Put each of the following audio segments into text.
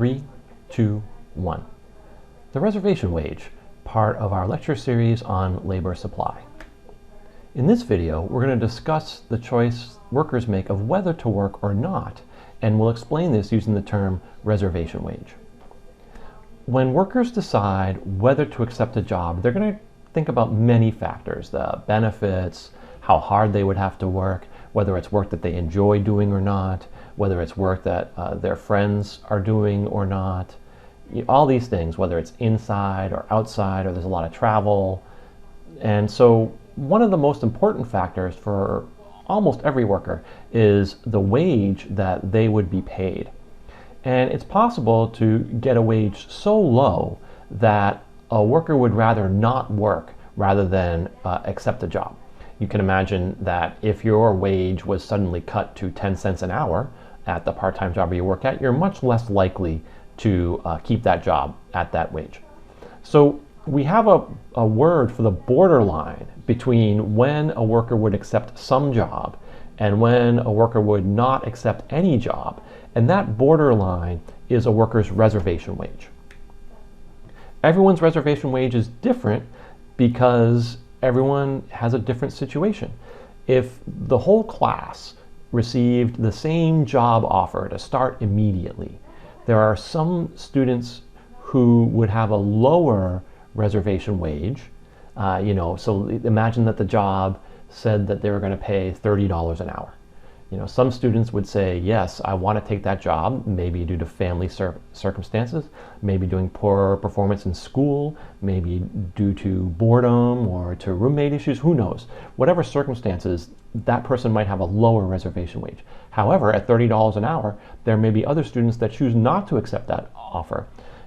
3, 2, 1. The reservation wage, part of our lecture series on labor supply. In this video, we're going to discuss the choice workers make of whether to work or not, and we'll explain this using the term reservation wage. When workers decide whether to accept a job, they're going to think about many factors: the benefits, how hard they would have to work, whether it's work that they enjoy doing or not, whether it's work that their friends are doing or not, all these things, whether it's inside or outside, or there's a lot of travel. And so one of the most important factors for almost every worker is the wage that they would be paid. And it's possible to get a wage so low that a worker would rather not work rather than accept a job. You can imagine that if your wage was suddenly cut to 10 cents an hour at the part-time job you work at, you're much less likely to keep that job at that wage. So we have a word for the borderline between when a worker would accept some job and when a worker would not accept any job, and that borderline is a worker's reservation wage. Everyone's reservation wage is different because everyone has a different situation. If the whole class received the same job offer to start immediately, there are some students who would have a lower reservation wage. So imagine that the job said that they were going to pay $30 an hour. Some students would say, yes, I want to take that job, maybe due to family circumstances, maybe doing poor performance in school, maybe due to boredom or to roommate issues, who knows. Whatever circumstances, that person might have a lower reservation wage. However, at $30 an hour, there may be other students that choose not to accept that offer,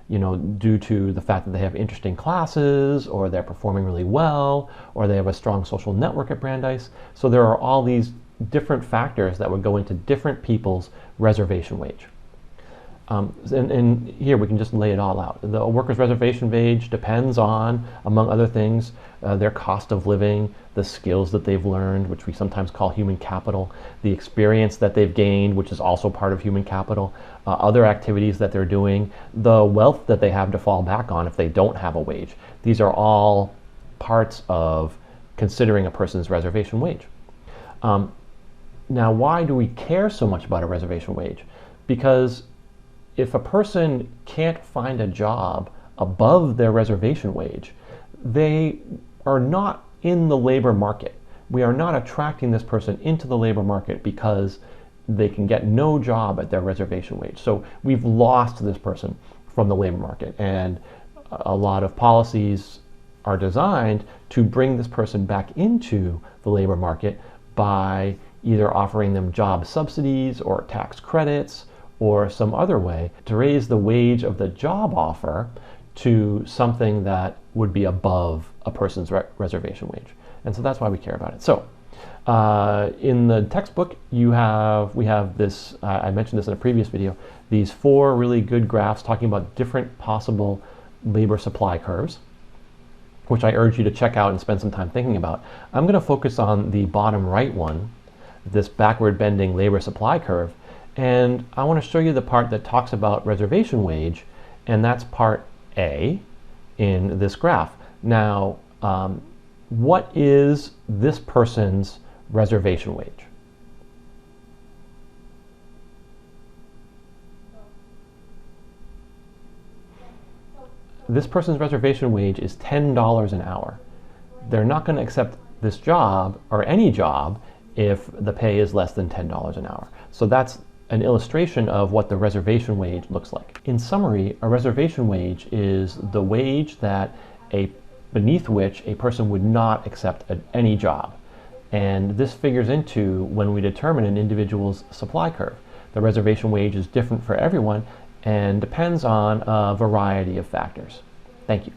due to the fact that they have interesting classes, or they're performing really well, or they have a strong social network at Brandeis. So there are all these different factors that would go into different people's reservation wage. And here we can just lay it all out. The worker's reservation wage depends on, among other things, their cost of living, the skills that they've learned, which we sometimes call human capital, the experience that they've gained, which is also part of human capital, other activities that they're doing, the wealth that they have to fall back on if they don't have a wage. These are all parts of considering a person's reservation wage. Now, why do we care so much about a reservation wage? Because if a person can't find a job above their reservation wage, they are not in the labor market. We are not attracting this person into the labor market because they can get no job at their reservation wage. So we've lost this person from the labor market, and a lot of policies are designed to bring this person back into the labor market by either offering them job subsidies or tax credits or some other way to raise the wage of the job offer to something that would be above a person's reservation wage. And so that's why we care about it. So in the textbook, we have this, I mentioned this in a previous video, these 4 really good graphs talking about different possible labor supply curves, which I urge you to check out and spend some time thinking about. I'm going to focus on the bottom right one, this backward bending labor supply curve, and I want to show you the part that talks about reservation wage, and that's part A in this graph. Now, what is this person's reservation wage? This person's reservation wage is $10 an hour. They're not going to accept this job or any job if the pay is less than $10 an hour. So that's an illustration of what the reservation wage looks like. In summary, a reservation wage is the wage beneath which a person would not accept any job. And this figures into when we determine an individual's supply curve. The reservation wage is different for everyone and depends on a variety of factors. Thank you.